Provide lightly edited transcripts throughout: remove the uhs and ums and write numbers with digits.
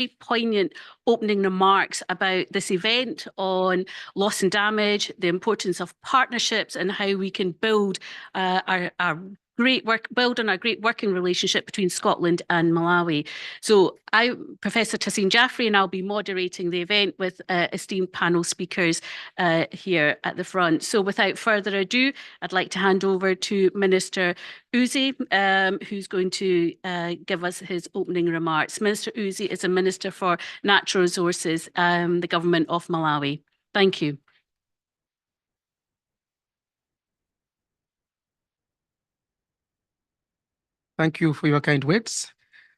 poignant opening remarks about this event on loss and damage, the importance of partnerships, and how we can build build on our great working relationship between Scotland and Malawi. So I'm Professor Tassim Jaffrey, and I'll be moderating the event with esteemed panel speakers here at the front. So without further ado, I'd like to hand over to Minister Uzi, who's going to give us his opening remarks. Minister Uzi is a Minister for Natural Resources, the Government of Malawi. Thank you. Thank you for your kind words.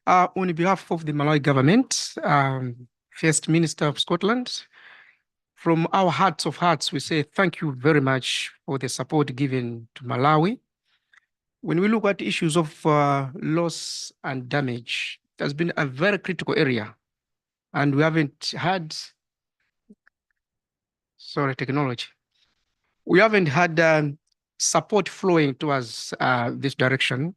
On behalf of the Malawi government, First Minister of Scotland, from our hearts of hearts, we say thank you very much for the support given to Malawi. When we look at issues of loss and damage, it has been a very critical area, and we haven't had, we haven't had support flowing towards this direction.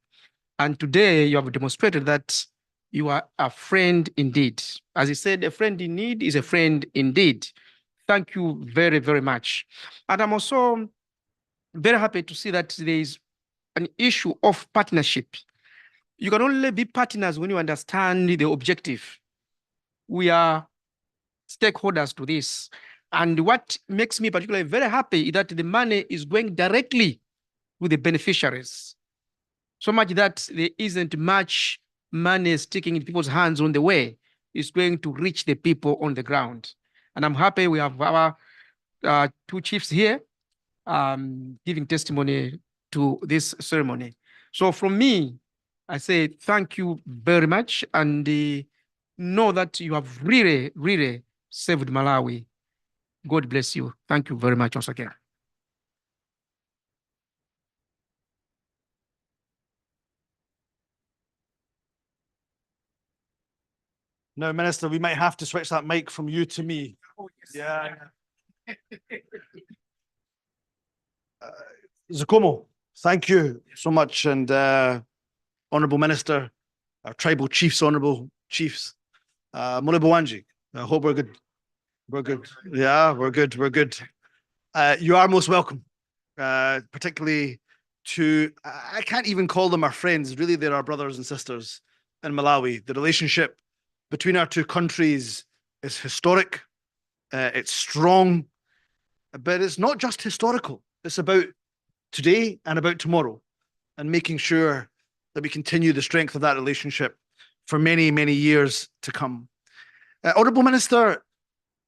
And today you have demonstrated that you are a friend indeed. As he said, a friend in need is a friend indeed. Thank you very, very much. And I'm also very happy to see that there is an issue of partnership. You can only be partners when you understand the objective. We are stakeholders to this. And what makes me particularly very happy is that the money is going directly to the beneficiaries. So much that there isn't much money sticking in people's hands on the way. It's going to reach the people on the ground. And I'm happy we have our two chiefs here giving testimony to this ceremony. So from me, I say thank you very much, and know that you have really, really saved Malawi. God bless you. Thank you very much once again. No, Minister, we might have to switch that mic from you to me. Oh, yes. Yeah. Zakomo, thank you so much. And Honourable Minister, our tribal chiefs, Honourable Chiefs, Mulebo, I hope we're good. We're good. Yeah, we're good. We're good. You are most welcome, particularly to, I can't even call them our friends. Really, they're our brothers and sisters in Malawi. The relationship between our two countries is historic, it's strong, but it's not just historical. It's about today and about tomorrow, and making sure that we continue the strength of that relationship for many, many years to come. Honourable Minister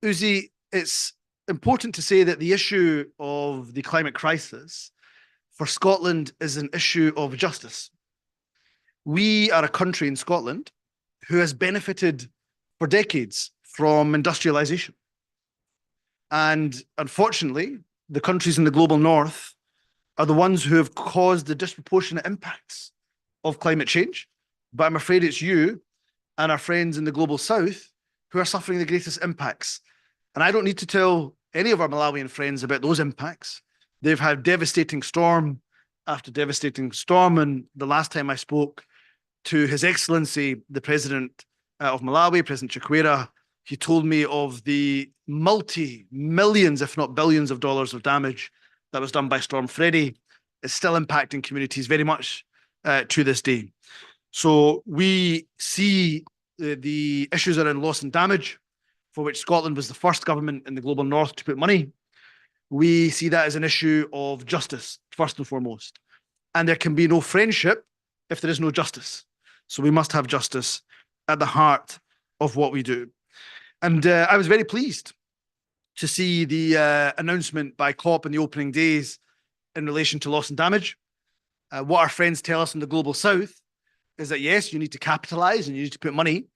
Uzi, it's important to say that the issue of the climate crisis for Scotland is an issue of justice. We are a country in Scotland who has benefited for decades from industrialization. And unfortunately, the countries in the global north are the ones who have caused the disproportionate impacts of climate change. But I'm afraid it's you and our friends in the global south who are suffering the greatest impacts. And I don't need to tell any of our Malawian friends about those impacts. They've had devastating storm after devastating storm. And the last time I spoke to His Excellency, the President of Malawi, President Chikwera, he told me of the multi-millions, if not billions of dollars of damage that was done by Storm Freddy. It's still impacting communities very much to this day. So we see the issues around loss and damage, for which Scotland was the first government in the global north to put money. We see that as an issue of justice, first and foremost. And there can be no friendship if there is no justice. So we must have justice at the heart of what we do. And I was very pleased to see the announcement by COP in the opening days in relation to loss and damage. What our friends tell us in the global south is that, yes, you need to capitalize and you need to put money,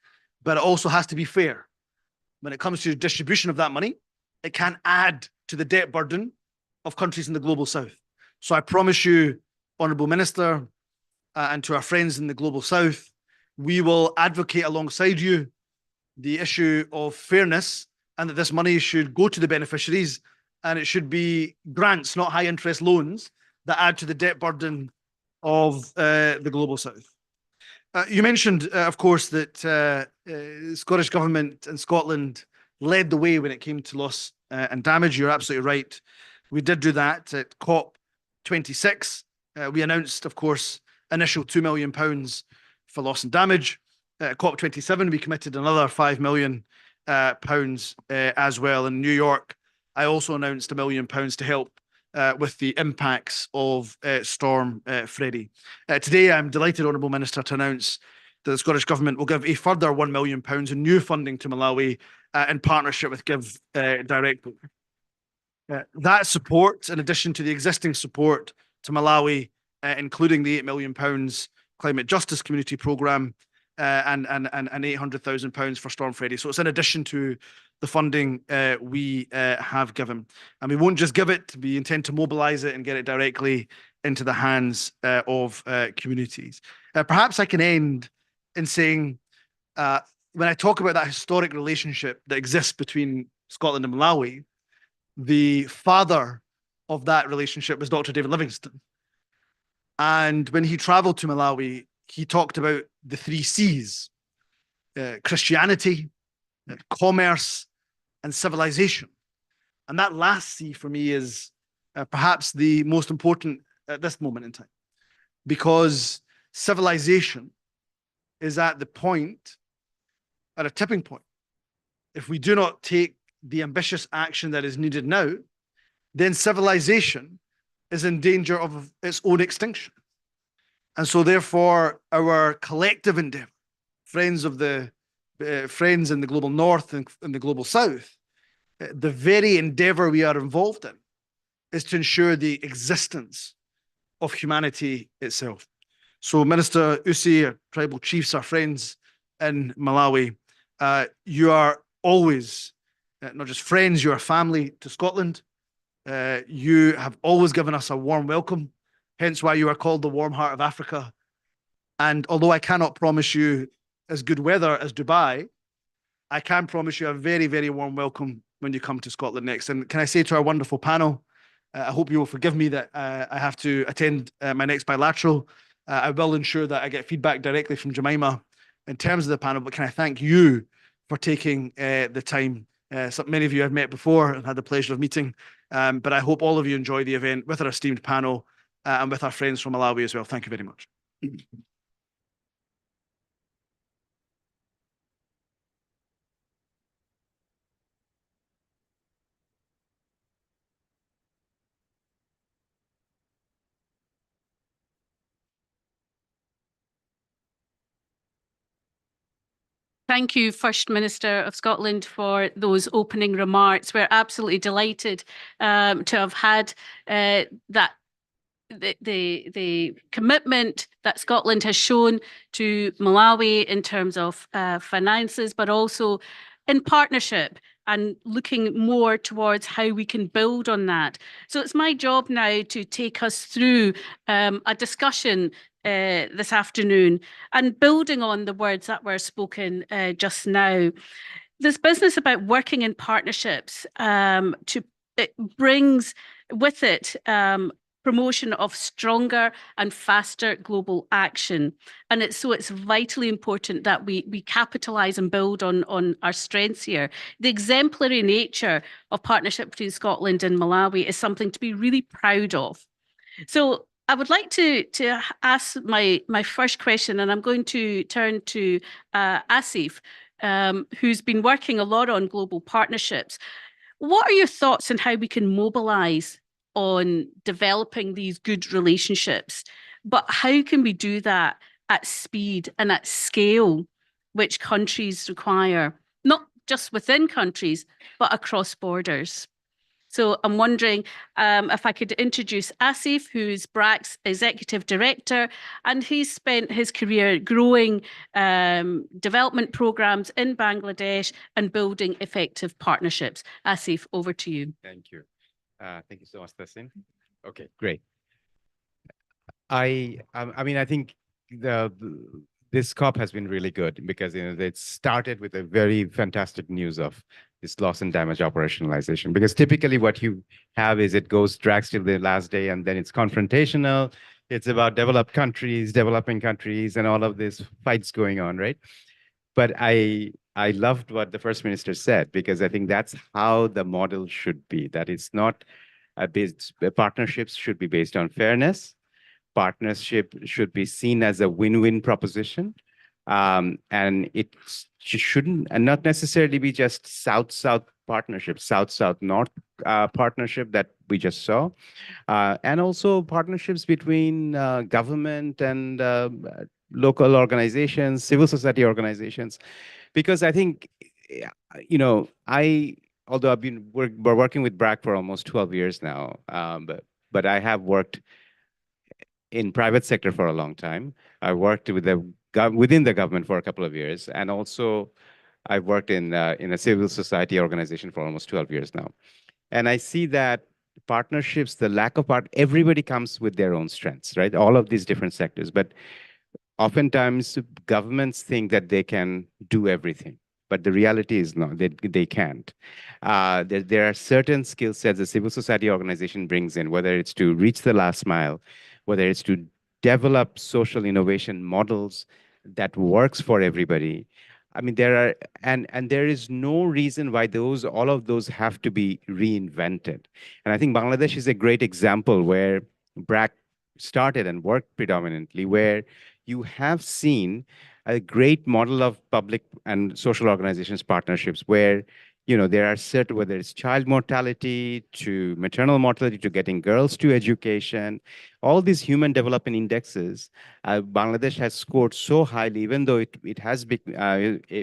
but it also has to be fair. When it comes to the distribution of that money, it can't add to the debt burden of countries in the global south. So I promise you, Honourable Minister, and to our friends in the global south, we will advocate alongside you the issue of fairness, and that this money should go to the beneficiaries, and it should be grants, not high interest loans, that add to the debt burden of the global south. You mentioned, of course, that Scottish Government and Scotland led the way when it came to loss and damage. You're absolutely right. We did do that at COP26. We announced, of course, initial £2 million for loss and damage. At COP27, we committed another £5 million as well. In New York, I also announced £1 million to help with the impacts of Storm Freddie. Today, I'm delighted, Honourable Minister, to announce that the Scottish Government will give a further £1 million in new funding to Malawi in partnership with Give Directly. That support, in addition to the existing support to Malawi, including the £8 million Climate Justice Community Programme and £800,000 for Storm Freddie. So it's in addition to the funding we have given. And we won't just give it, we intend to mobilise it and get it directly into the hands of communities. Perhaps I can end in saying, when I talk about that historic relationship that exists between Scotland and Malawi, the father of that relationship was Dr. David Livingstone. And when he travelled to Malawi, he talked about the 3 C's, Christianity, commerce, and civilization. And that last C for me is perhaps the most important at this moment in time, because civilization is at the point, at a tipping point. If we do not take the ambitious action that is needed now, then civilization is in danger of its own extinction. And so therefore, our collective endeavor, friends in the global north and the global south, the very endeavor we are involved in is to ensure the existence of humanity itself. So Minister Usi, our tribal chiefs, our friends in Malawi, you are always not just friends, you are family to Scotland. You have always given us a warm welcome, hence why you are called the warm heart of Africa. And although I cannot promise you as good weather as Dubai, I can promise you a very, very warm welcome when you come to Scotland next. And can I say to our wonderful panel, I hope you will forgive me that I have to attend my next bilateral. I will ensure that I get feedback directly from Jemima in terms of the panel, but can I thank you for taking the time. So many of you I've met before and had the pleasure of meeting, but I hope all of you enjoy the event with our esteemed panel and with our friends from Malawi as well. Thank you very much. Thank you, First Minister of Scotland, for those opening remarks. We're absolutely delighted to have had that the commitment that Scotland has shown to Malawi in terms of finances, but also in partnership and looking more towards how we can build on that. So it's my job now to take us through a discussion this afternoon and building on the words that were spoken just now. This business about working in partnerships it brings with it promotion of stronger and faster global action. And it's vitally important that we capitalise and build on our strengths here. The exemplary nature of partnership between Scotland and Malawi is something to be really proud of. So I would like to ask my first question, and I'm going to turn to Asif, who's been working a lot on global partnerships. What are your thoughts on how we can mobilise on developing these good relationships, but how can we do that at speed and at scale, which countries require, not just within countries, but across borders? So I'm wondering if I could introduce Asif, who's BRAC's Executive Director, and he's spent his career growing development programs in Bangladesh and building effective partnerships. Asif, over to you. Thank you. Thank you so much, Tassin. Okay, great. I mean, I think this COP has been really good because it started with a very fantastic news of this loss and damage operationalization. Because typically what you have is it drags till the last day, and then it's confrontational. It's about developed countries, developing countries, and all of these fights going on, right? But I loved what the First Minister said, because I think that's how the model should be. That it's not partnerships should be based on fairness. Partnership should be seen as a win-win proposition. And it shouldn't, and not necessarily be just South-South partnership, South-South-North partnership that we just saw. And also partnerships between government and local organizations, civil society organizations, because I think, you know, although we're working with BRAC for almost 12 years now, but I have worked in private sector for a long time. I worked with within the government for a couple of years, and also I've worked in a civil society organization for almost 12 years now. And I see that partnerships, the lack of everybody comes with their own strengths, right? All of these different sectors, but oftentimes governments think that they can do everything, but the reality is not, they can't. There are certain skill sets the civil society organization brings in, whether it's to reach the last mile, whether it's to develop social innovation models that works for everybody. I mean, there are, and there is no reason why all of those have to be reinvented. And I think Bangladesh is a great example where BRAC started and worked predominantly, where you have seen a great model of public and social organizations partnerships where, you know, there are certain, whether it's child mortality to maternal mortality to getting girls to education, all these human development indexes, Bangladesh has scored so highly, even though it has been,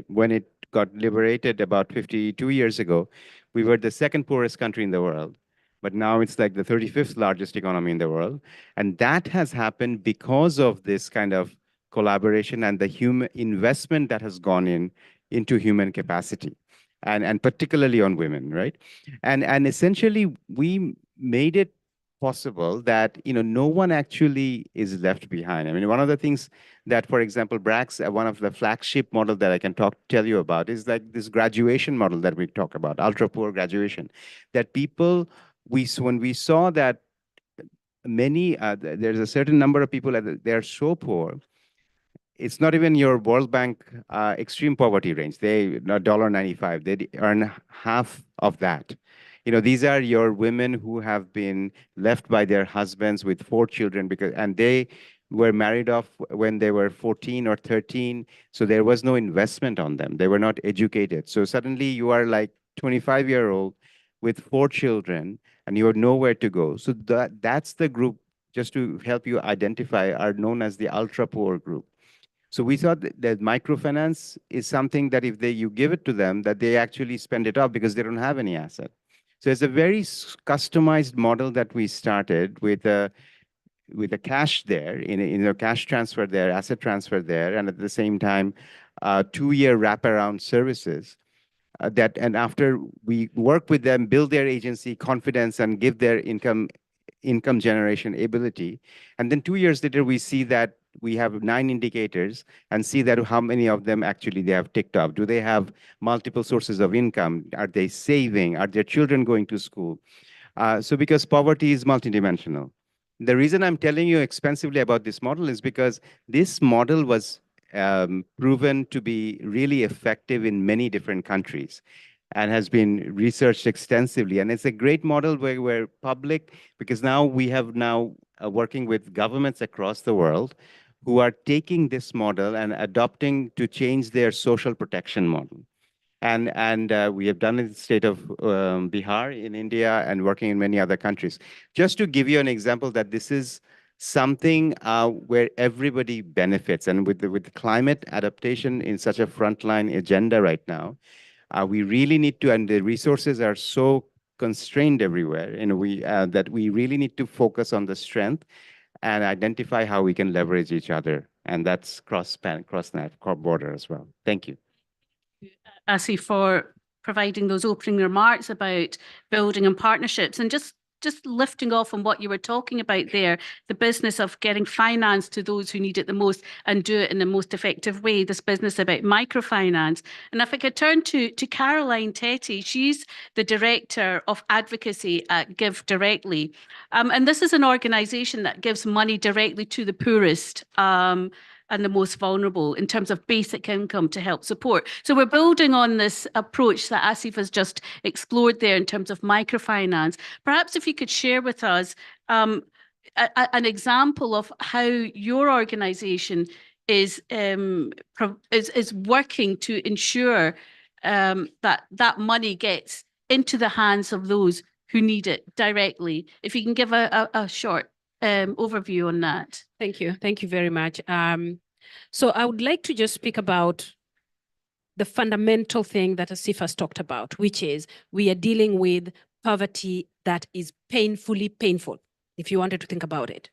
when it got liberated about 52 years ago, we were the second poorest country in the world. But now it's like the 35th largest economy in the world. And that has happened because of this kind of collaboration and the human investment that has gone into human capacity, and particularly on women, right? And essentially we made it possible that, you know, no one actually is left behind. I mean, one of the things that, for example, BRAC's one of the flagship model that I can tell you about is like this graduation model that we talk about, ultra poor graduation, that people, when we saw that many, there's a certain number of people that they're so poor, it's not even your World Bank extreme poverty range. They $1.95. They earn half of that. You know, these are your women who have been left by their husbands with 4 children and they were married off when they were 14 or 13. So there was no investment on them. They were not educated. So suddenly you are like 25-year-old with 4 children and you have nowhere to go. So that's the group, just to help you identify, are known as the ultra poor group. So we thought that microfinance is something that if you give it to them, that they actually spend it off because they don't have any asset. So it's a very customized model that we started with a cash there, in a cash transfer there, asset transfer there, and at the same time, 2-year wraparound services. And after we work with them, build their agency confidence and give their income generation ability. And then 2 years later, we see that we have 9 indicators and see that how many of them actually they have ticked off. Do they have multiple sources of income? Are they saving? Are their children going to school? So because poverty is multidimensional. The reason I'm telling you expensively about this model is because this model was proven to be really effective in many different countries and has been researched extensively. And it's a great model where we're public, because now we have working with governments across the world who are taking this model and adopting to change their social protection model. And we have done it in the state of Bihar in India and working in many other countries. Just to give you an example that this is something where everybody benefits. And with the climate adaptation in such a frontline agenda right now, we really need to, and the resources are so constrained everywhere, that we really need to focus on the strength and identify how we can leverage each other. And that's cross-border as well. Thank you. Asi, for providing those opening remarks about building and partnerships. And just just lifting off on what you were talking about there, the business of getting finance to those who need it the most and do it in the most effective way, this business about microfinance. And if I could turn to Caroline Tetty, she's the Director of Advocacy at Give Directly. And this is an organisation that gives money directly to the poorest and the most vulnerable in terms of basic income to help support. So we're building on this approach that Asif has just explored there in terms of microfinance. Perhaps if you could share with us an example of how your organisation is working to ensure that money gets into the hands of those who need it directly. If you can give a short overview on that. Thank you. Thank you very much. So I would like to just speak about the fundamental thing that Asif has talked about, which is we are dealing with poverty that is painfully painful, if you wanted to think about it.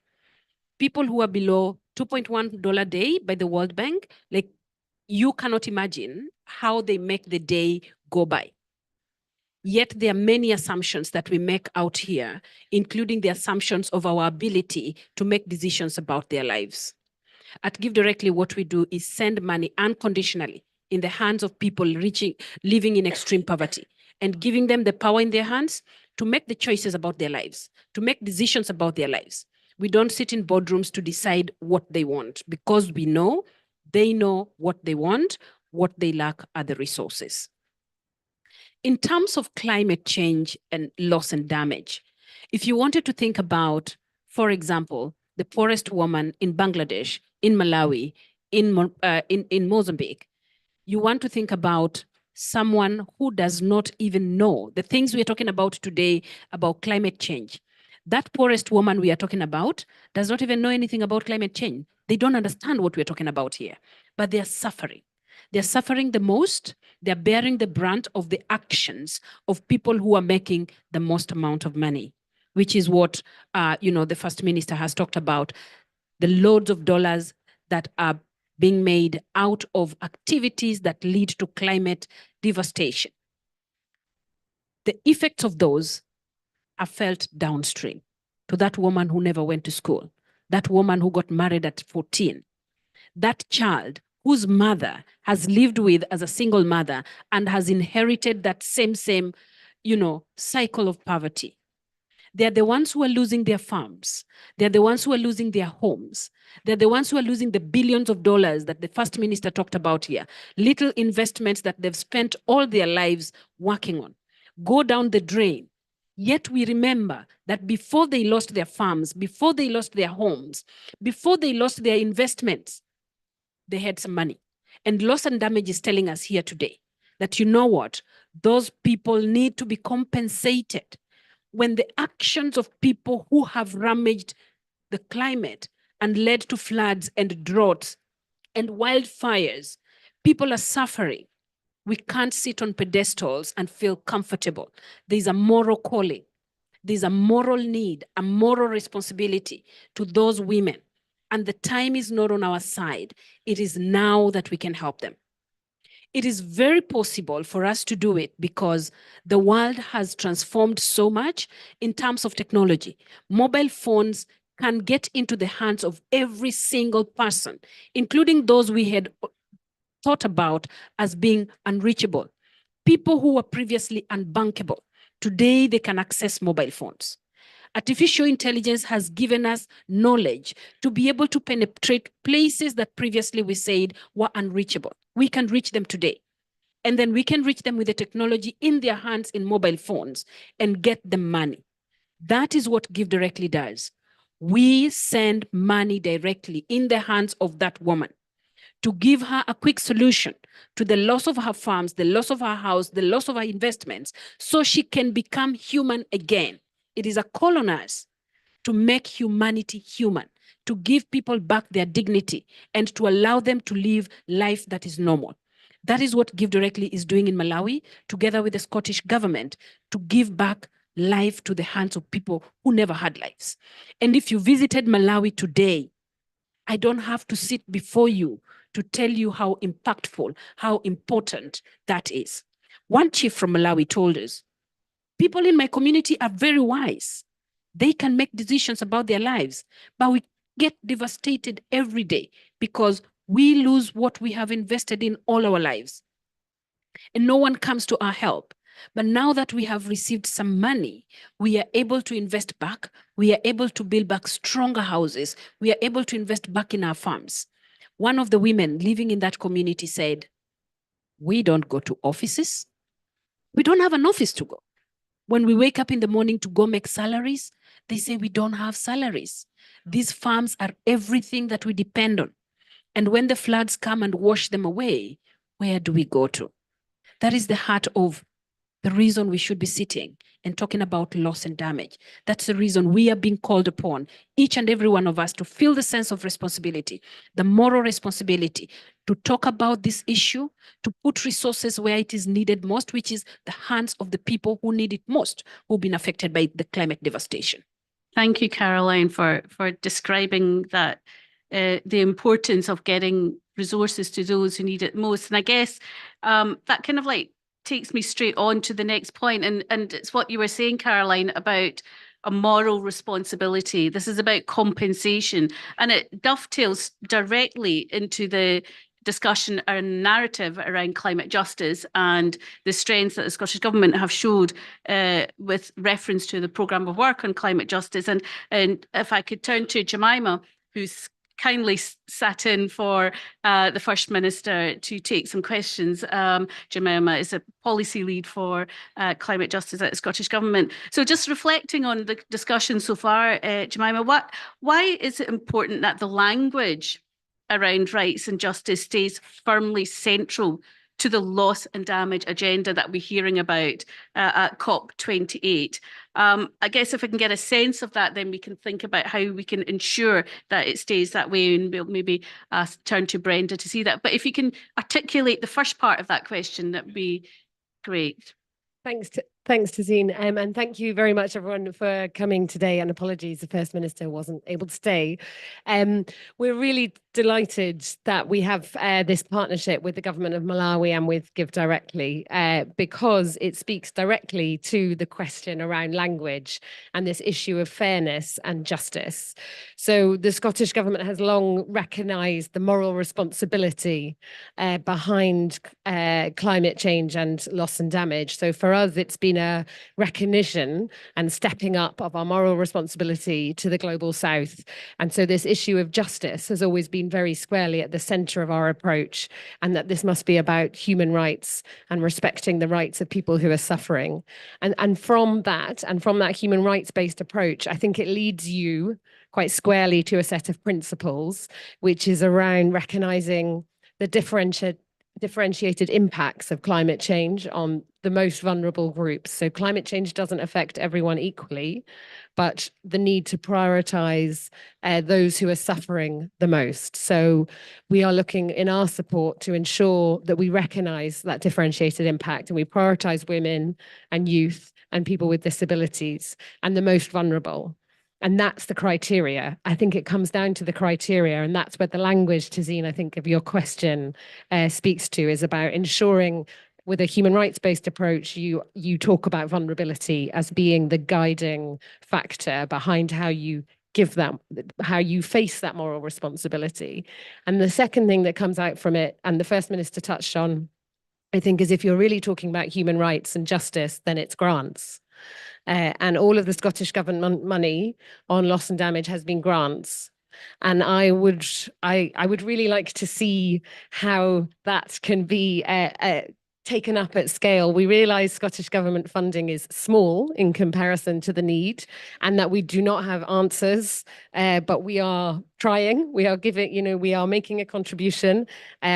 People who are below $2.1 a day by the World Bank, like you cannot imagine how they make the day go by. Yet there are many assumptions that we make out here, including the assumptions of our ability to make decisions about their lives. At Give Directly, what we do is send money unconditionally in the hands of people living in extreme poverty and giving them the power in their hands to make the choices about their lives, to make decisions about their lives. We don't sit in boardrooms to decide what they want because we know they know what they want, what they lack are the resources. In terms of climate change and loss and damage, if you wanted to think about, for example, the poorest woman in Bangladesh, in Malawi, in Mozambique, you want to think about someone who does not even know the things we are talking about today about climate change. That poorest woman we are talking about does not even know anything about climate change. They don't understand what we're talking about here, but they are suffering. They're suffering the most. They're bearing the brunt of the actions of people who are making the most amount of money, which is what the First Minister has talked about, the loads of dollars that are being made out of activities that lead to climate devastation. The effects of those are felt downstream to that woman who never went to school, that woman who got married at 14, that child whose mother has lived with as a single mother and has inherited that same cycle of poverty. They're the ones who are losing their farms. They're the ones who are losing their homes. They're the ones who are losing the billions of dollars that the First Minister talked about here. Little investments that they've spent all their lives working on go down the drain. Yet we remember that before they lost their farms, before they lost their homes, before they lost their investments, they had some money. And loss and damage is telling us here today that, you know what, those people need to be compensated. When the actions of people who have damaged the climate and led to floods and droughts and wildfires, people are suffering. We can't sit on pedestals and feel comfortable. There's a moral calling. There's a moral need, a moral responsibility to those women. And the time is not on our side. It is now that we can help them. It is very possible for us to do it because the world has transformed so much in terms of technology. Mobile phones can get into the hands of every single person, including those we had thought about as being unreachable. People who were previously unbankable, today they can access mobile phones. Artificial intelligence has given us knowledge to be able to penetrate places that previously we said were unreachable. We can reach them today. And then we can reach them with the technology in their hands in mobile phones and get them money. That is what Give Directly does. We send money directly in the hands of that woman to give her a quick solution to the loss of her farms, the loss of her house, the loss of her investments, so she can become human again. It is a call on us to make humanity human, to give people back their dignity and to allow them to live life that is normal. That is what Give Directly is doing in Malawi, together with the Scottish government, to give back life to the hands of people who never had lives. And if you visited Malawi today, I don't have to sit before you to tell you how impactful, how important that is. One chief from Malawi told us, people in my community are very wise. They can make decisions about their lives, but we get devastated every day because we lose what we have invested in all our lives. And no one comes to our help. But now that we have received some money, we are able to invest back. We are able to build back stronger houses. We are able to invest back in our farms. One of the women living in that community said, we don't go to offices. We don't have an office to go. When we wake up in the morning to go make salaries, they say we don't have salaries. These farms are everything that we depend on. And when the floods come and wash them away, where do we go to? That is the heart of the reason we should be sitting and talking about loss and damage. That's the reason we are being called upon, each and every one of us, to feel the sense of responsibility, the moral responsibility, to talk about this issue, to put resources where it is needed most, which is the hands of the people who need it most, who've been affected by the climate devastation. Thank you, Caroline, for describing that, the importance of getting resources to those who need it most. And I guess that kind of like takes me straight on to the next point. And it's what you were saying, Caroline, about a moral responsibility. This is about compensation, and it dovetails directly into the discussion and narrative around climate justice and the strengths that the Scottish Government have showed with reference to the programme of work on climate justice. And if I could turn to Jemima, who's kindly sat in for the First Minister to take some questions. Jemima is a policy lead for climate justice at the Scottish Government. So just reflecting on the discussion so far, Jemima, why is it important that the language around rights and justice stays firmly central to the loss and damage agenda that we're hearing about at COP28? I guess if I can get a sense of that, then we can think about how we can ensure that it stays that way, and we'll maybe turn to Brenda to see that. But if you can articulate the first part of that question, that'd be great. Thanks, Tazeen, and thank you very much, everyone, for coming today. And apologies, the First Minister wasn't able to stay. We're really delighted that we have this partnership with the government of Malawi and with Give Directly, because it speaks directly to the question around language and this issue of fairness and justice. So the Scottish Government has long recognised the moral responsibility behind climate change and loss and damage. So for us, it's been a recognition and stepping up of our moral responsibility to the global south. And so this issue of justice has always been very squarely at the centre of our approach, and that this must be about human rights and respecting the rights of people who are suffering. And from that human rights-based approach, I think it leads you quite squarely to a set of principles, which is around recognising the differentiated impacts of climate change on the most vulnerable groups. So climate change doesn't affect everyone equally, but the need to prioritise those who are suffering the most. So we are looking in our support to ensure that we recognise that differentiated impact, and we prioritise women and youth and people with disabilities and the most vulnerable. And that's the criteria. I think it comes down to the criteria, and that's where the language, Tazeen, I think of your question speaks to, is about ensuring with a human rights-based approach, you talk about vulnerability as being the guiding factor behind how you give them, how you face that moral responsibility. And the second thing that comes out from it, and the First Minister touched on, I think, is if you're really talking about human rights and justice, then it's grants. And all of the Scottish Government money on loss and damage has been grants. And I would really like to see how that can be taken up at scale. We realise Scottish Government funding is small in comparison to the need, and that we do not have answers, but we are trying, we are giving, we are making a contribution,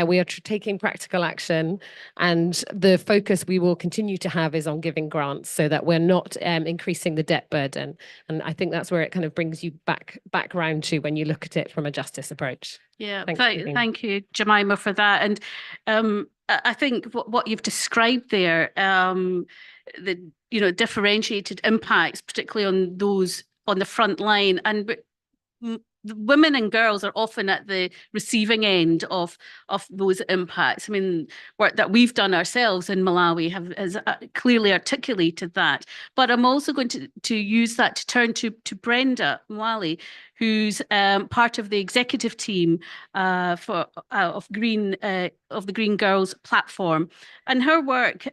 we are taking practical action, and the focus we will continue to have is on giving grants so that we're not increasing the debt burden. And I think that's where it kind of brings you back round to when you look at it from a justice approach. Yeah, thank you, Jemima, for that. And I think what you've described there, the differentiated impacts, particularly on those on the front line, and the women and girls are often at the receiving end of those impacts. I mean, work that we've done ourselves in Malawi has clearly articulated that. But I'm also going to use that to turn to Brenda Mwale, who's part of the executive team of the Green Girls platform. And her work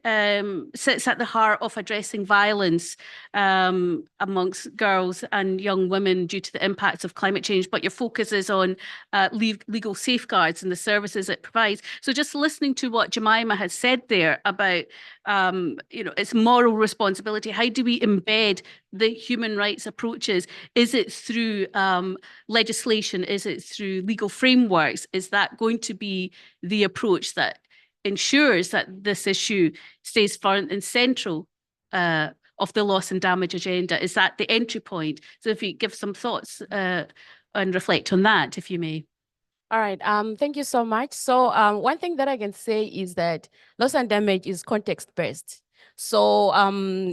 sits at the heart of addressing violence amongst girls and young women due to the impacts of climate change, but your focus is on legal safeguards and the services it provides. So just listening to what Jemima has said there about its moral responsibility, how do we embed the human rights approaches? Is it through legislation? Is it through legal frameworks? Is that going to be the approach that ensures that this issue stays front and central of the loss and damage agenda? Is that the entry point? So if you give some thoughts and reflect on that, if you may. All right. Thank you so much. So one thing that I can say is that loss and damage is context-based. So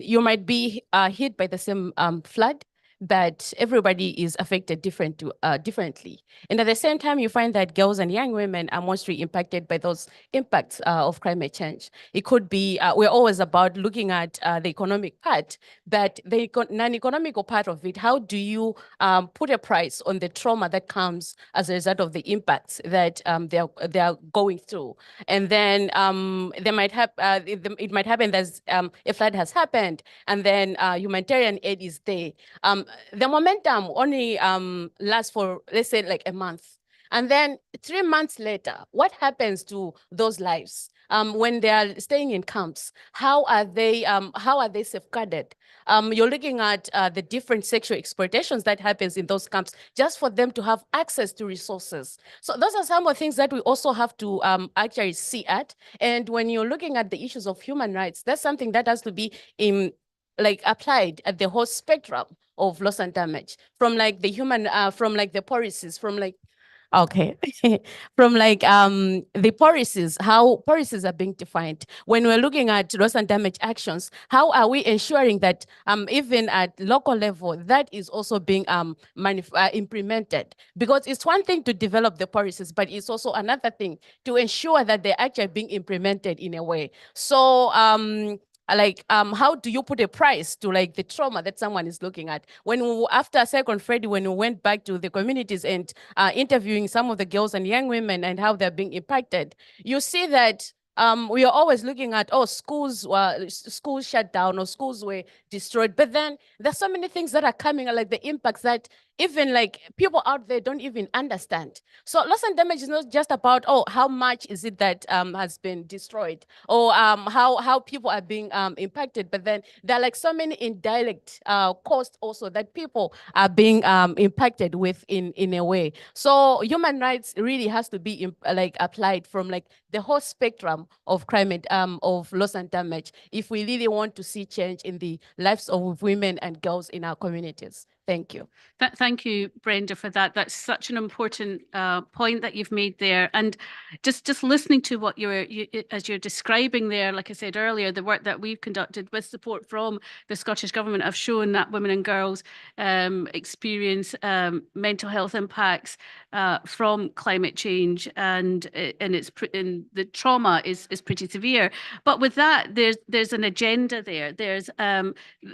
you might be hit by the same flood, but everybody is affected differently. And at the same time, you find that girls and young women are mostly impacted by those impacts of climate change. It could be, we're always about looking at the economic part, but the non-economical part of it, how do you put a price on the trauma that comes as a result of the impacts that they are going through? And then they might have, it might happen that a flood has happened, and then humanitarian aid is there. The momentum only lasts for, let's say, like a month. And then 3 months later, what happens to those lives when they are staying in camps? How are they safeguarded? You're looking at the different sexual exploitations that happens in those camps just for them to have access to resources. So those are some of the things that we also have to actually see at. And when you're looking at the issues of human rights, that's something that has to be applied at the whole spectrum of loss and damage, from like the human, from like the policies, from like, okay, from like the policies, how policies are being defined. When we're looking at loss and damage actions, how are we ensuring that even at local level, that is also being implemented? Because it's one thing to develop the policies, but it's also another thing to ensure that they're actually being implemented in a way. So how do you put a price to like the trauma that someone is looking at? After Second Freddy, when we went back to the communities and interviewing some of the girls and young women and how they're being impacted, you see that we are always looking at, schools shut down or schools were destroyed. But then there's so many things that are coming, like the impacts that even like people out there don't even understand. So loss and damage is not just about, how much is it that has been destroyed, or how people are being impacted, but then there are like so many indirect costs also that people are being impacted with in a way. So human rights really has to be applied from like the whole spectrum of climate, of loss and damage, if we really want to see change in the lives of women and girls in our communities. Thank you. Thank you, Brenda, for that. That's such an important point that you've made there. And just listening to what as you're describing there, like I said earlier, the work that we've conducted with support from the Scottish Government have shown that women and girls experience mental health impacts from climate change, and the trauma is pretty severe. But with that, there's an agenda there. There's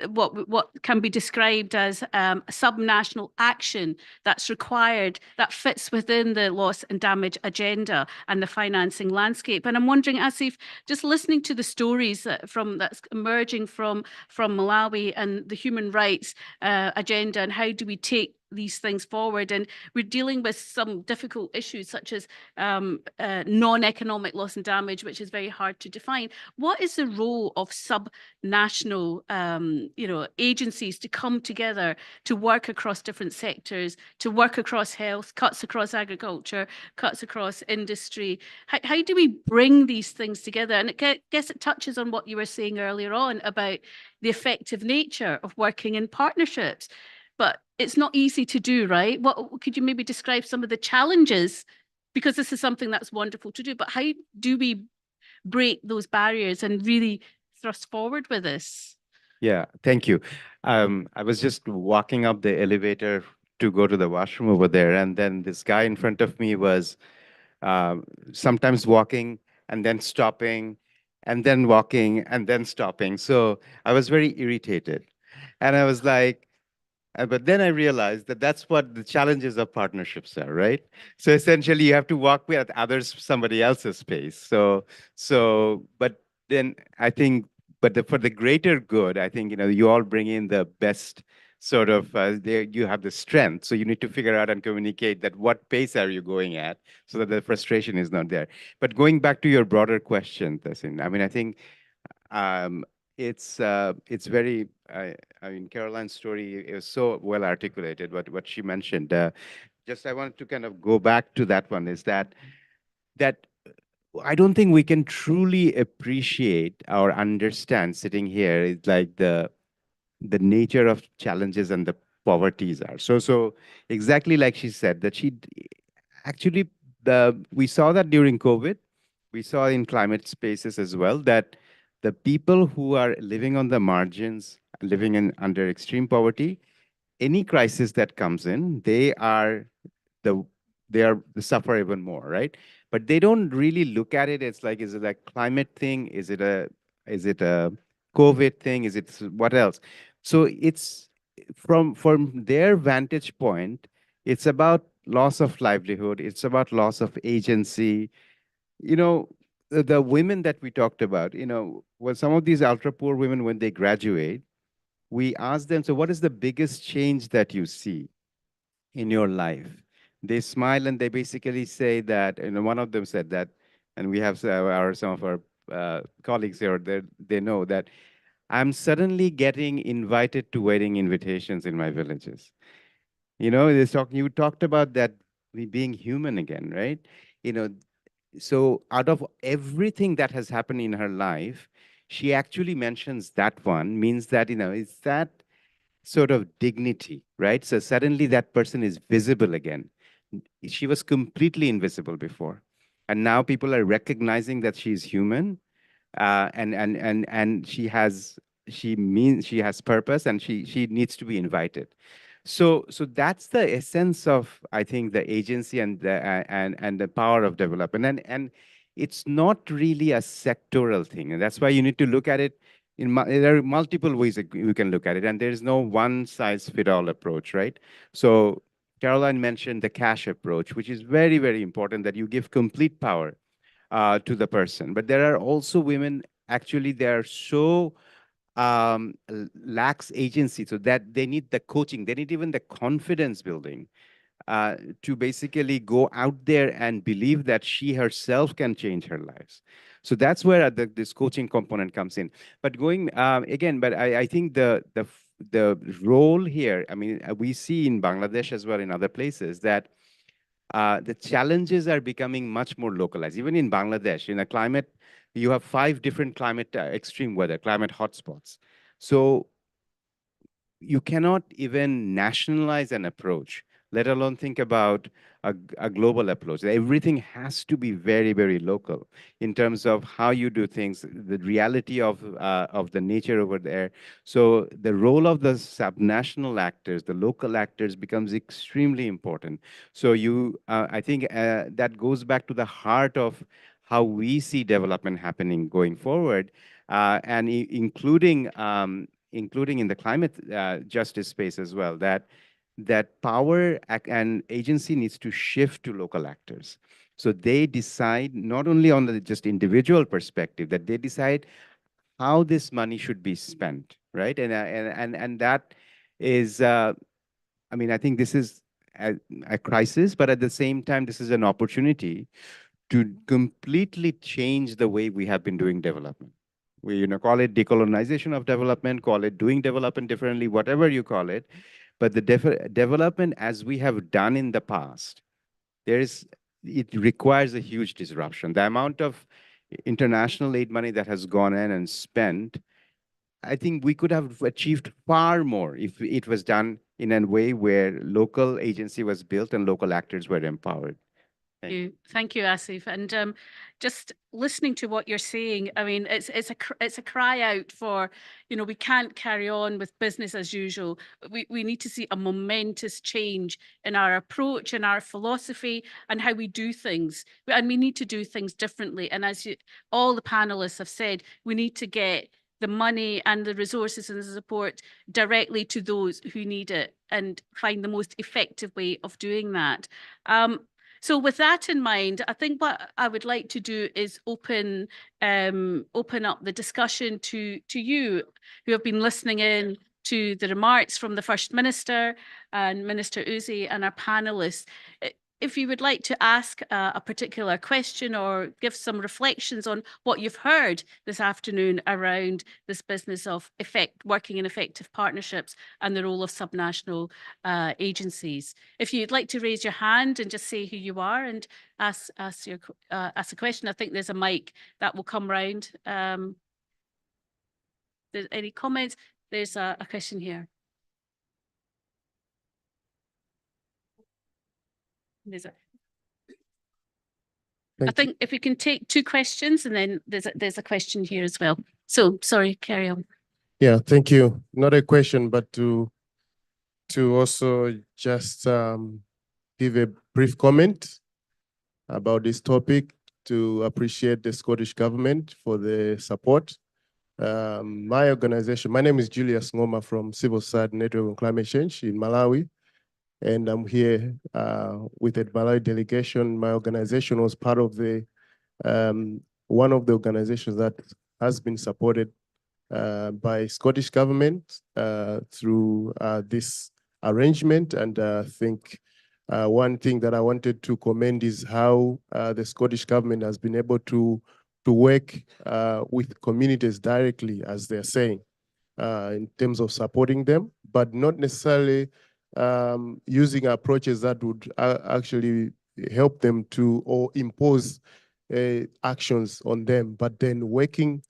what can be described as subnational action that's required, that fits within the loss and damage agenda and the financing landscape. And I'm wondering, Asif, just listening to the stories that's emerging from Malawi and the human rights agenda, and how do we take these things forward? And we're dealing with some difficult issues such as non-economic loss and damage, which is very hard to define. What is the role of subnational agencies to come together to work across different sectors, to work across health, cuts across agriculture, cuts across industry? How do we bring these things together? And I guess it touches on what you were saying earlier on about the effective nature of working in partnerships. But it's not easy to do, right? What could you maybe describe some of the challenges? Because this is something that's wonderful to do, but how do we break those barriers and really thrust forward with this? Yeah, thank you. I was just walking up the elevator to go to the washroom over there, and then this guy in front of me was sometimes walking and then stopping, and then walking and then stopping. So I was very irritated, and I was like, but then I realized that that's what the challenges of partnerships are, right? So essentially, you have to walk with others, somebody else's space. But then I think, for the greater good, I think, you all bring in the best sort of, there you have the strength. So you need to figure out and communicate that what pace are you going at so that the frustration is not there. But going back to your broader question, Tasin, I mean, I think um, it's very. I mean, Caroline's story is so well articulated. What she mentioned. Just I wanted to kind of go back to that one. Is that I don't think we can truly appreciate or understand sitting here. Is like the nature of challenges and the poverties are. So exactly like she said that actually we saw that during COVID. We saw in climate spaces as well that the people who are living on the margins, living in under extreme poverty, any crisis that comes in, the they suffer even more, right? But they don't really look at it. It's like, is it a climate thing? Is it a COVID thing? Is it what else? So it's from their vantage point, it's about loss of livelihood. It's about loss of agency. You know, the women that we talked about, well, some of these ultra poor women, when they graduate, we ask them, so what is the biggest change that you see in your life? They smile and they basically say that, and one of them said that, and we have some of our colleagues here, they know that I'm suddenly getting invited to wedding invitations in my villages. You talked about that, we being human again, right? You know, so out of everything that has happened in her life, she actually mentions that one means that, it's that sort of dignity, right? So suddenly that person is visible again. She was completely invisible before. And now people are recognizing that she's human, and she has purpose, and she needs to be invited. So that's the essence of, I think, the agency and the power of development. And it's not really a sectoral thing. And that's why you need to look at it there are multiple ways that you can look at it, and there is no one size fit all approach, right? So Caroline mentioned the cash approach, which is very, very important, that you give complete power to the person. But there are also women, actually, they are so lacks agency, so that they need the coaching, they need even the confidence building to basically go out there and believe that she herself can change her lives. So that's where this coaching component comes in. But going again, but I think the role here, I mean, we see in Bangladesh as well, in other places, that the challenges are becoming much more localized. Even in Bangladesh, in a climate, you have 5 different climate extreme weather, climate hotspots. So you cannot even nationalize an approach, let alone think about a global approach. Everything has to be very, very local in terms of how you do things, the reality of the nature over there. So the role of the subnational actors, the local actors, becomes extremely important. So I think that goes back to the heart of how we see development happening going forward, and including in the climate justice space as well, that power and agency needs to shift to local actors. So they decide not only on the just individual perspective, that they decide how this money should be spent, right? And that is, I mean, I think this is a crisis, but at the same time, this is an opportunity to completely change the way we have been doing development. We, call it decolonization of development, call it doing development differently, whatever you call it. But the development as we have done in the past, it requires a huge disruption. The amount of international aid money that has gone in and spent, I think we could have achieved far more if it was done in a way where local agency was built and local actors were empowered. Thank you, Asif. And just listening to what you're saying, I mean, it's a cry out for, we can't carry on with business as usual. We need to see a momentous change in our approach and our philosophy and how we do things. And we need to do things differently. And as all the panelists have said, we need to get the money and the resources and the support directly to those who need it and find the most effective way of doing that. So with that in mind, I think what I would like to do is open up the discussion to you who have been listening in to the remarks from the First Minister and Minister Uzi and our panelists. If you would like to ask a particular question or give some reflections on what you've heard this afternoon around this business of working in effective partnerships and the role of subnational agencies. If you'd like to raise your hand and just say who you are and ask a question, I think there's a mic that will come round. There's any comments? There's a question here. I think if we can take two questions and then there's a question here as well. So sorry, carry on. Yeah, thank you. Not a question, but to also just give a brief comment about this topic, to appreciate the Scottish Government for the support. My organization, my name is Julius Ngoma from Civil Society Network on Climate Change in Malawi. And I'm here with the Malawi delegation. My organization was part of the one of the organizations that has been supported by Scottish Government through this arrangement. And I think one thing that I wanted to commend is how the Scottish Government has been able to work with communities directly, as they're saying, in terms of supporting them, but not necessarily using approaches that would actually help them to or impose actions on them, but then working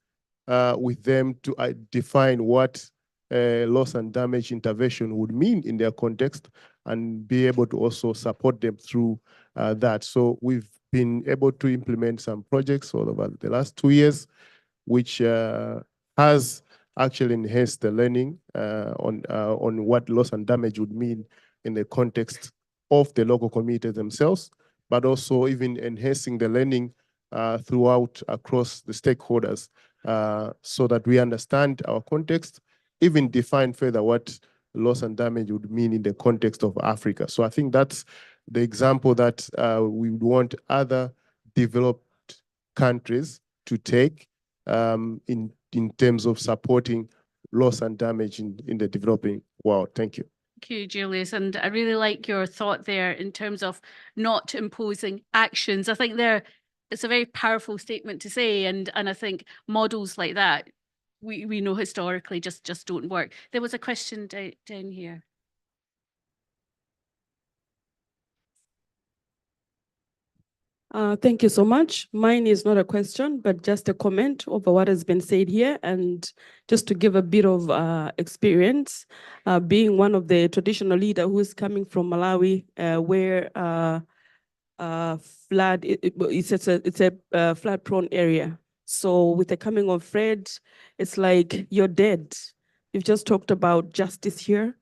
with them to define what loss and damage intervention would mean in their context and be able to also support them through that. So we've been able to implement some projects over the last 2 years, which has actually enhanced the learning on what loss and damage would mean in the context of the local communities themselves, but also even enhancing the learning throughout across the stakeholders so that we understand our context, even define further what loss and damage would mean in the context of Africa. So I think that's the example that we would want other developed countries to take in terms of supporting loss and damage in the developing world. Thank you. Thank you, Julius. And I really like your thought there in terms of not imposing actions. I think it's a very powerful statement to say. And I think models like that, we know historically just don't work. There was a question down here. Thank you so much. Mine is not a question, but just a comment over what has been said here. And just to give a bit of experience, being one of the traditional leader who is coming from Malawi, where flood, it's a flood-prone area. So with the coming of Fred, it's like you're dead. You've just talked about justice here.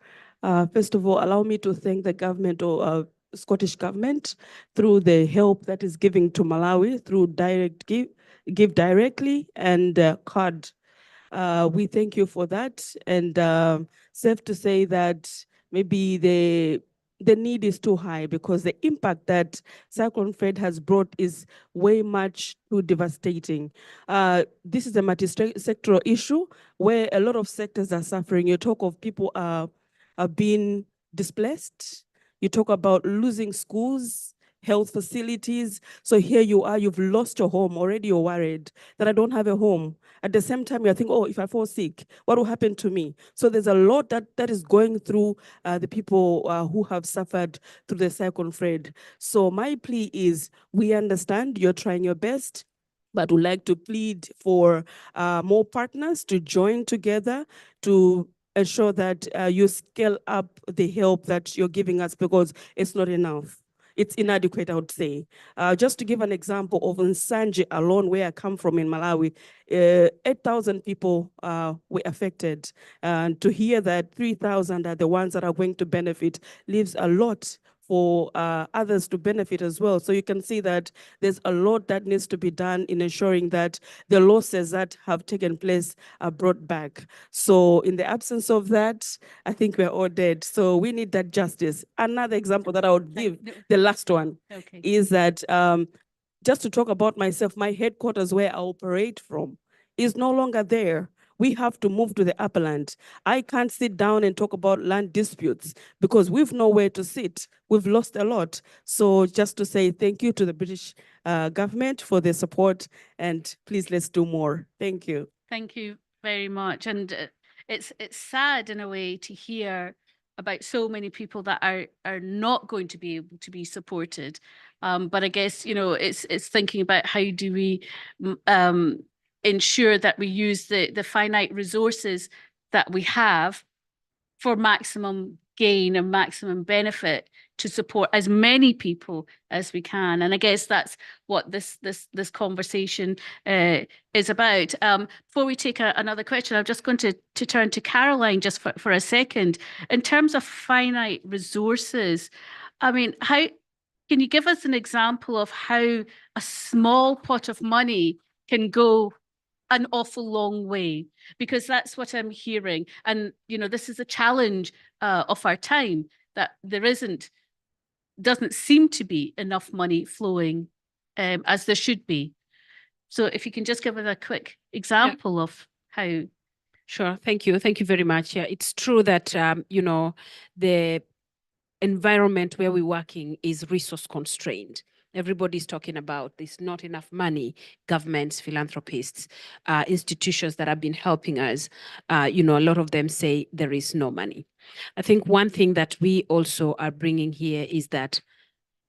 First of all, allow me to thank the government or Scottish Government through the help that is giving to Malawi through give directly and card. We thank you for that. And safe to say that maybe the need is too high because the impact that Cyclone Fred has brought is way much too devastating. This is a multi-sectoral issue where a lot of sectors are suffering. You talk of people are being displaced. You talk about losing schools, health facilities. So here you are, you've lost your home. Already you're worried that I don't have a home. At the same time, you think, oh, if I fall sick, what will happen to me? So there's a lot that is going through the people who have suffered through the Cyclone Fred. So my plea is, we understand you're trying your best, but would like to plead for more partners to join together to ensure that you scale up the help that you're giving us because it's not enough. it's inadequate, I would say. Just to give an example of Nsanje alone, where I come from in Malawi, 8,000 people were affected. And to hear that 3,000 are the ones that are going to benefit leaves a lot for others to benefit as well. So you can see that there's a lot that needs to be done in ensuring that the losses that have taken place are brought back. So in the absence of that, I think we're all dead. So we need that justice. Another example that I would give, the last one, is that just to talk about myself, my headquarters where I operate from is no longer there. We have to move to the upperland. I can't sit down and talk about land disputes because we've nowhere to sit. We've lost a lot. So just to say thank you to the British government for their support, and please let's do more. Thank you. Thank you very much. And it's sad in a way to hear about so many people that are not going to be able to be supported. But I guess, you know, it's thinking about how do we ensure that we use the finite resources that we have for maximum gain and maximum benefit to support as many people as we can. And I guess that's what this conversation is about. Before we take another question, I'm just going to turn to Caroline just for a second. In terms of finite resources, I mean, how can you give us an example of how a small pot of money can go an awful long way? Because that's what I'm hearing. And, you know, this is a challenge of our time, that there doesn't seem to be enough money flowing as there should be. So if you can just give us a quick example of how. Sure. Thank you. Thank you very much. Yeah, it's true that, you know, the environment where we're working is resource constrained. Everybody's talking about there's not enough money. Governments, philanthropists, institutions that have been helping us, you know, a lot of them say there is no money. I think one thing that we also are bringing here is that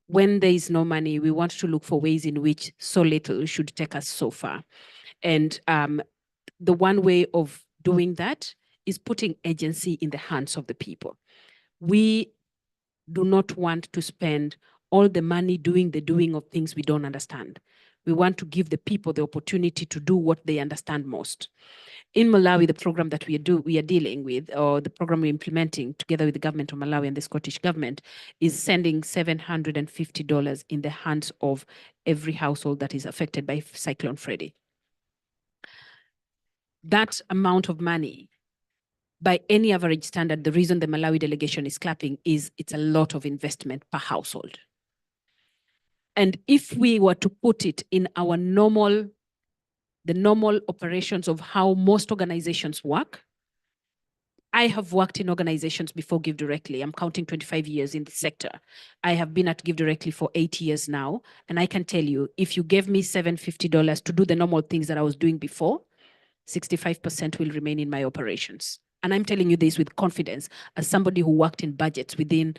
when there is no money, we want to look for ways in which so little should take us so far. And the one way of doing that is putting agency in the hands of the people. We do not want to spend all the money doing the doing of things we don't understand. We want to give the people the opportunity to do what they understand most. In Malawi, the program that we are dealing with, or the program we're implementing together with the government of Malawi and the Scottish government, is sending $750 in the hands of every household that is affected by Cyclone Freddy. That amount of money, by any average standard, the reason the Malawi delegation is clapping is it's a lot of investment per household. And if we were to put it in our the normal operations of how most organizations work, I have worked in organizations before Give Directly. I'm counting 25 years in the sector. I have been at Give Directly for 8 years now. And I can tell you, if you gave me $750 to do the normal things that I was doing before, 65% will remain in my operations. And I'm telling you this with confidence as somebody who worked in budgets within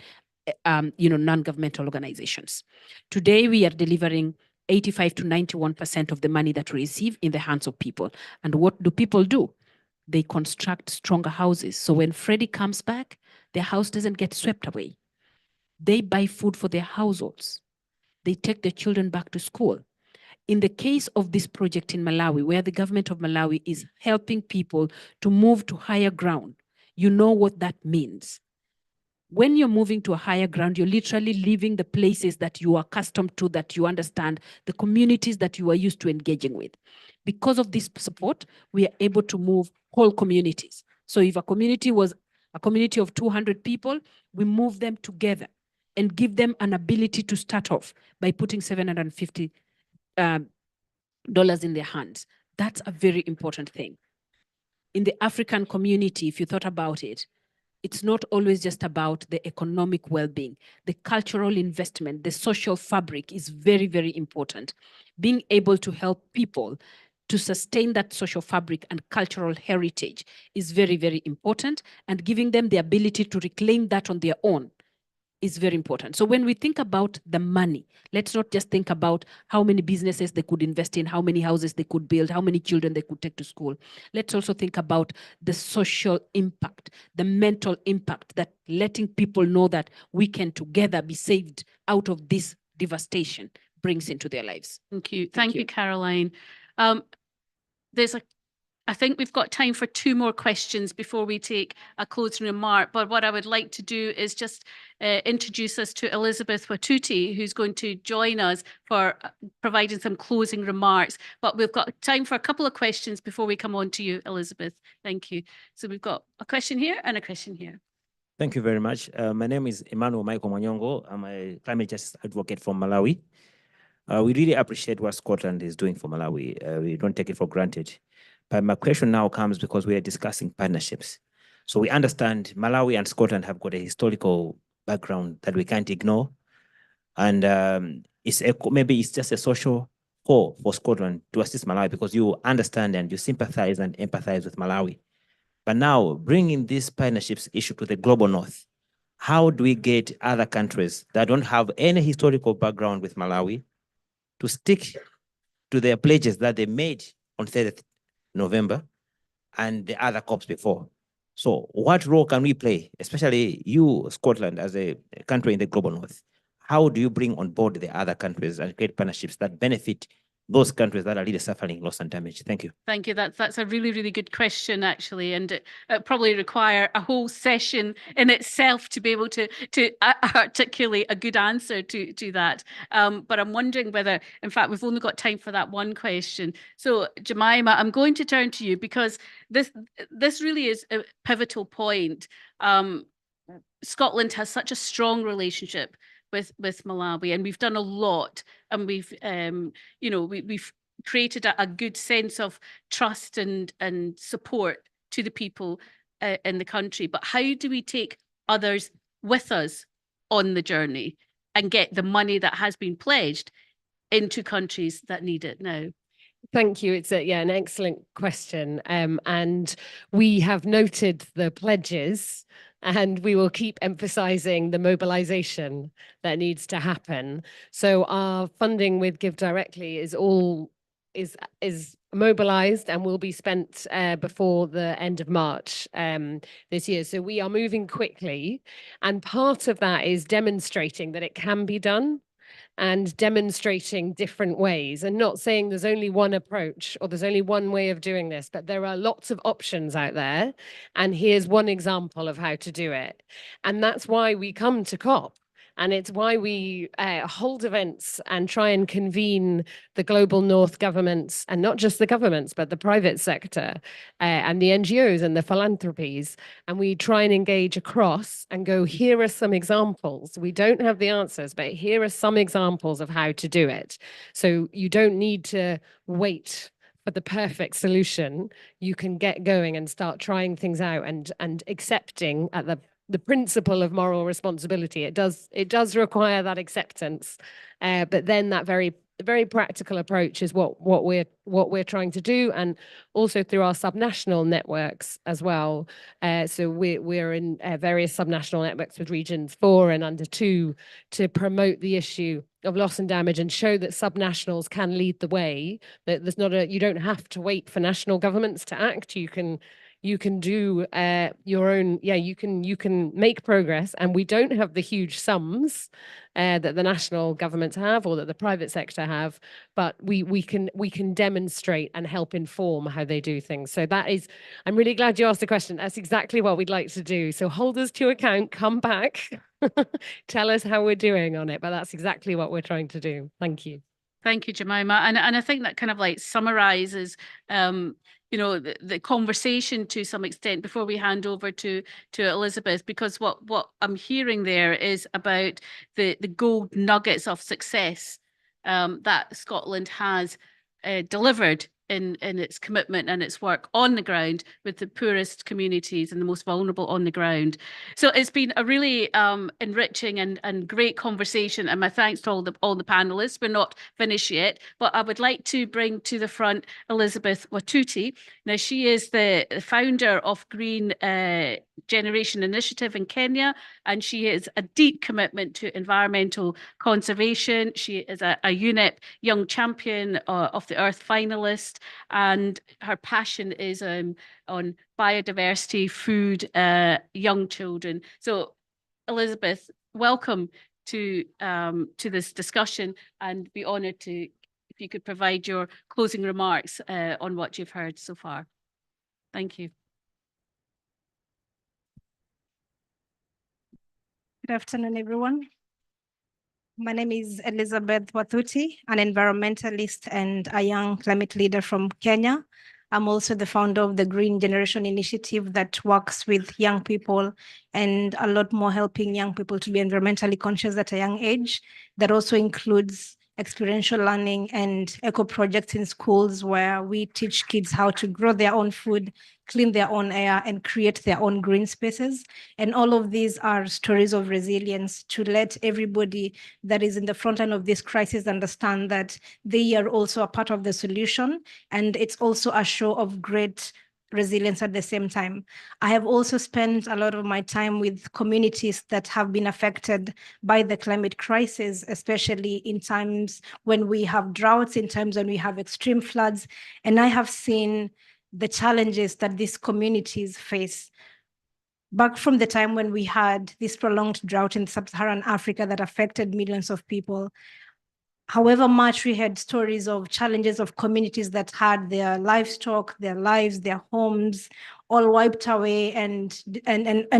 you know, non-governmental organizations. Today, we are delivering 85 to 91% of the money that we receive in the hands of people. And what do people do? They construct stronger houses. So when Freddie comes back, their house doesn't get swept away. They buy food for their households. They take their children back to school. In the case of this project in Malawi, where the government of Malawi is helping people to move to higher ground, you know what that means. When you're moving to a higher ground, you're literally leaving the places that you are accustomed to, that you understand, the communities that you are used to engaging with. Because of this support, we are able to move whole communities. So if a community was a community of 200 people, we move them together and give them an ability to start off by putting $750 in their hands. That's a very important thing. In the African community, if you thought about it, it's not always just about the economic well-being. The cultural investment, the social fabric is very, very important. Being able to help people to sustain that social fabric and cultural heritage is very, very important, and giving them the ability to reclaim that on their own is very important. So when we think about the money, let's not just think about how many businesses they could invest in, how many houses they could build, how many children they could take to school. Let's also think about the social impact, the mental impact, that letting people know that we can together be saved out of this devastation brings into their lives. Thank you. Thank you, Caroline. I think we've got time for 2 more questions before we take a closing remark. But what I would like to do is just introduce us to Elizabeth Watuti, who's going to join us for providing some closing remarks. But we've got time for a couple of questions before we come on to you, Elizabeth. Thank you. So we've got a question here and a question here. Thank you very much. My name is Emmanuel Michael Mwanyongo. I'm a climate justice advocate from Malawi. We really appreciate what Scotland is doing for Malawi. We don't take it for granted. But my question now comes because we are discussing partnerships. So we understand Malawi and Scotland have got a historical background that we can't ignore. And maybe it's just a social call for Scotland to assist Malawi because you understand and you sympathize and empathize with Malawi. But now bringing these partnerships issue to the global north, how do we get other countries that don't have any historical background with Malawi to stick to their pledges that they made on 30th November and the other COPs before? So what role can we play, especially you, Scotland, as a country in the global north? How do you bring on board the other countries and create partnerships that benefit those countries that are really suffering loss and damage? Thank you. Thank you. That's a really, really good question, actually, and it probably require a whole session in itself to be able to articulate a good answer to that. But I'm wondering whether, in fact, we've only got time for that one question. So, Jemima, I'm going to turn to you because this really is a pivotal point. Scotland has such a strong relationship with Malawi, and we've done a lot, and we've we've created a good sense of trust and support to the people in the country. But how do we take others with us on the journey and get the money that has been pledged into countries that need it now? Thank you. It's an excellent question. And we have noted the pledges, and we will keep emphasizing the mobilization that needs to happen. So our funding with Give Directly is mobilized and will be spent before the end of March this year. So we are moving quickly, and part of that is demonstrating that it can be done and demonstrating different ways, and not saying there's only one approach or there's only one way of doing this, but there are lots of options out there. And here's one example of how to do it. And that's why we come to COP. And it's why we hold events and try and convene the global north governments, and not just the governments, but the private sector and the NGOs and the philanthropies. And we try and engage across and go, here are some examples. We don't have the answers, but here are some examples of how to do it. So you don't need to wait for the perfect solution. You can get going and start trying things out and accepting at the principle of moral responsibility. It does require that acceptance, but then that very practical approach is what we're trying to do, and also through our subnational networks as well. So we're in various subnational networks with regions 4 and under 2 to promote the issue of loss and damage and show that subnationals can lead the way. That you don't have to wait for national governments to act. You can do your own, you can make progress, and we don't have the huge sums that the national governments have or that the private sector have, but we can demonstrate and help inform how they do things. So I'm really glad you asked the question. That's exactly what we'd like to do. So hold us to account, come back, tell us how we're doing on it, but that's exactly what we're trying to do. Thank you. Thank you, Jemima. And I think that kind of like summarizes the conversation to some extent before we hand over to Elizabeth, because what I'm hearing there is about the gold nuggets of success that Scotland has delivered in its commitment and its work on the ground with the poorest communities and the most vulnerable on the ground. So it's been a really enriching and great conversation, and my thanks to all the panelists. We're not finished yet, but I would like to bring to the front Elizabeth Watuti. Now, she is the founder of Green Generation Initiative in Kenya, and she has a deep commitment to environmental conservation. She is a UNEP Young Champion of the Earth finalist, and her passion is on biodiversity, food, young children. So, Elizabeth, welcome to this discussion, and be honoured to if you could provide your closing remarks on what you've heard so far. Thank you. Good afternoon, everyone. My name is Elizabeth Wathuti, an environmentalist and a young climate leader from Kenya. I'm also the founder of the Green Generation Initiative that works with young people and a lot more helping young people to be environmentally conscious at a young age. That also includes experiential learning and eco projects in schools where we teach kids how to grow their own food, clean their own air, and create their own green spaces. And all of these are stories of resilience to let everybody that is in the front line of this crisis understand that they are also a part of the solution. And it's also a show of great resilience at the same time. I have also spent a lot of my time with communities that have been affected by the climate crisis, especially in times when we have droughts, in times when we have extreme floods. And I have seen the challenges that these communities face. Back from the time when we had this prolonged drought in sub-Saharan Africa that affected millions of people, however much we had stories of challenges of communities that had their livestock, their lives, their homes, all wiped away and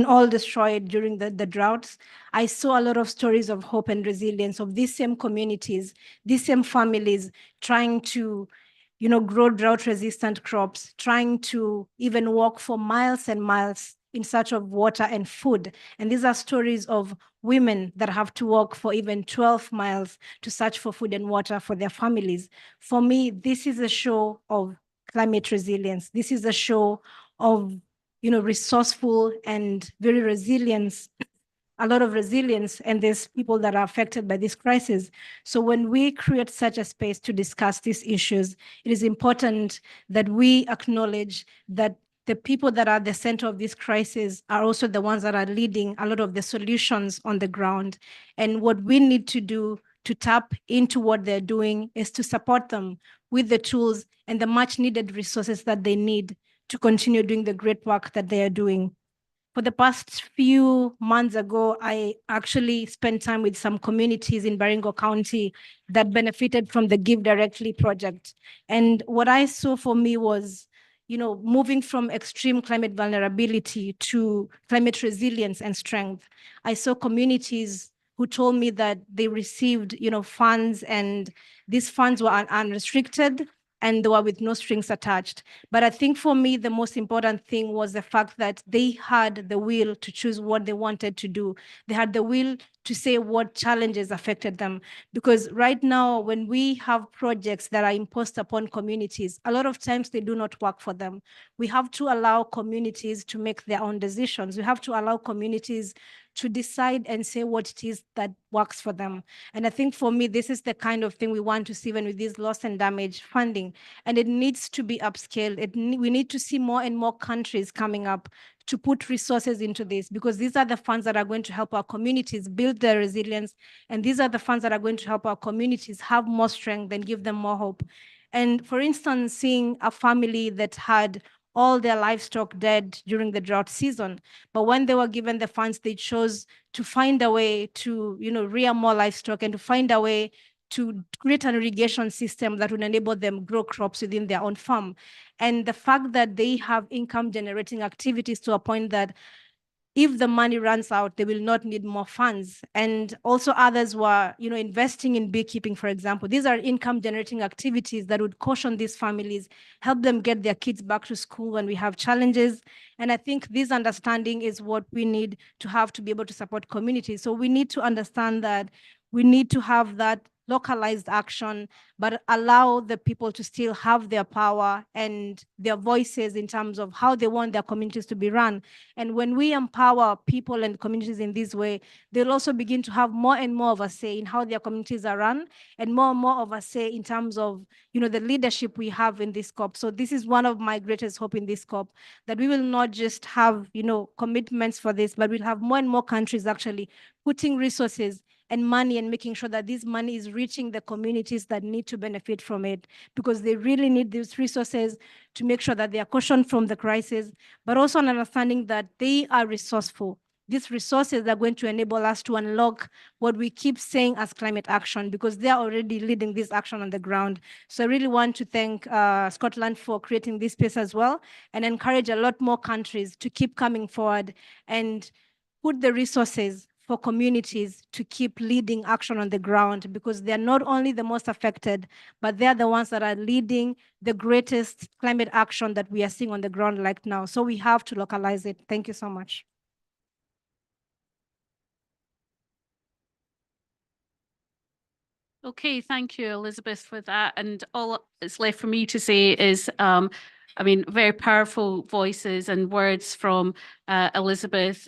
all destroyed during the droughts, I saw a lot of stories of hope and resilience of these same communities, these same families trying to grow drought-resistant crops, trying to even walk for miles and miles in search of water and food. And these are stories of women that have to walk for even 12 miles to search for food and water for their families. For me, this is a show of climate resilience. This is a show of, resourceful and very resilience, a lot of resilience, and there's people that are affected by this crisis. So when we create such a space to discuss these issues, it is important that we acknowledge that the people that are at the center of this crisis are also the ones that are leading a lot of the solutions on the ground. And what we need to do to tap into what they're doing is to support them with the tools and the much needed resources that they need to continue doing the great work that they are doing. For the past few months ago, I actually spent time with some communities in Baringo County that benefited from the Give Directly project. And what I saw for me was, moving from extreme climate vulnerability to climate resilience and strength. I saw communities who told me that they received, funds, and these funds were unrestricted and they were with no strings attached. But I think for me, the most important thing was the fact that they had the will to choose what they wanted to do. They had the will to say what challenges affected them. Because right now, when we have projects that are imposed upon communities, a lot of times they do not work for them. We have to allow communities to make their own decisions. We have to allow communities to decide and say what it is that works for them. And I think for me, this is the kind of thing we want to see even with this loss and damage funding. And it needs to be upscaled. We need to see more and more countries coming up to put resources into this, because these are the funds that are going to help our communities build their resilience. And these are the funds that are going to help our communities have more strength and give them more hope. And for instance, seeing a family that had all their livestock dead during the drought season, but when they were given the funds, they chose to find a way to, rear more livestock and to find a way to create an irrigation system that would enable them grow crops within their own farm. And the fact that they have income generating activities to a point that if the money runs out, they will not need more funds. And also others were, investing in beekeeping, for example. These are income generating activities that would caution these families, help them get their kids back to school when we have challenges. And I think this understanding is what we need to have to be able to support communities. So we need to understand that we need to have that localized action, but allow the people to still have their power and their voices in terms of how they want their communities to be run. And when we empower people and communities in this way, they'll also begin to have more and more of a say in how their communities are run, and more of a say in terms of, the leadership we have in this COP. So this is one of my greatest hope in this COP, that we will not just have, commitments for this, but we'll have more and more countries actually putting resources and money and making sure that this money is reaching the communities that need to benefit from it, because they really need these resources to make sure that they are cautioned from the crisis, but also an understanding that they are resourceful. These resources are going to enable us to unlock what we keep saying as climate action, because they are already leading this action on the ground. So I really want to thank Scotland for creating this space as well, and encourage a lot more countries to keep coming forward and put the resources for communities to keep leading action on the ground, because they're not only the most affected, but they're the ones that are leading the greatest climate action that we are seeing on the ground right now. So we have to localize it. Thank you so much. Okay, thank you, Elizabeth, for that. And all that's left for me to say is, very powerful voices and words from Elizabeth.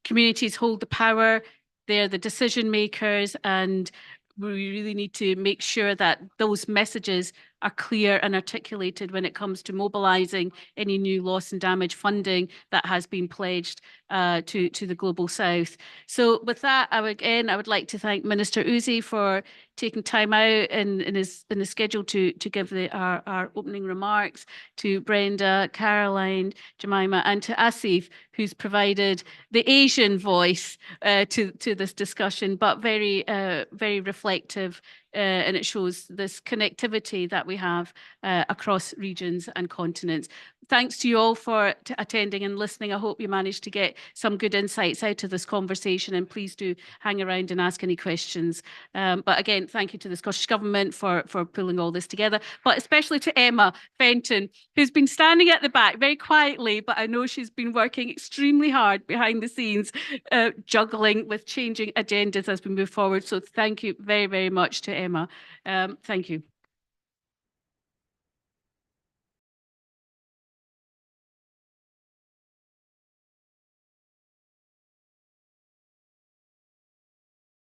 Communities hold the power, they're the decision makers, and we really need to make sure that those messages are clear and articulated when it comes to mobilizing any new loss and damage funding that has been pledged to the Global South. So with that, I would like to thank Minister Uzi for taking time out in his schedule to give our opening remarks, to Brenda, Caroline, Jemima, and to Asif, who's provided the Asian voice to this discussion, but very reflective, and it shows this connectivity that we have across regions and continents. Thanks to you all for attending and listening. I hope you managed to get some good insights out of this conversation, and please do hang around and ask any questions. But again, thank you to the Scottish Government for pulling all this together, but especially to Emma Fenton, who's been standing at the back very quietly, but I know she's been working extremely hard behind the scenes, juggling with changing agendas as we move forward. So thank you very, very much to Emma. Thank you.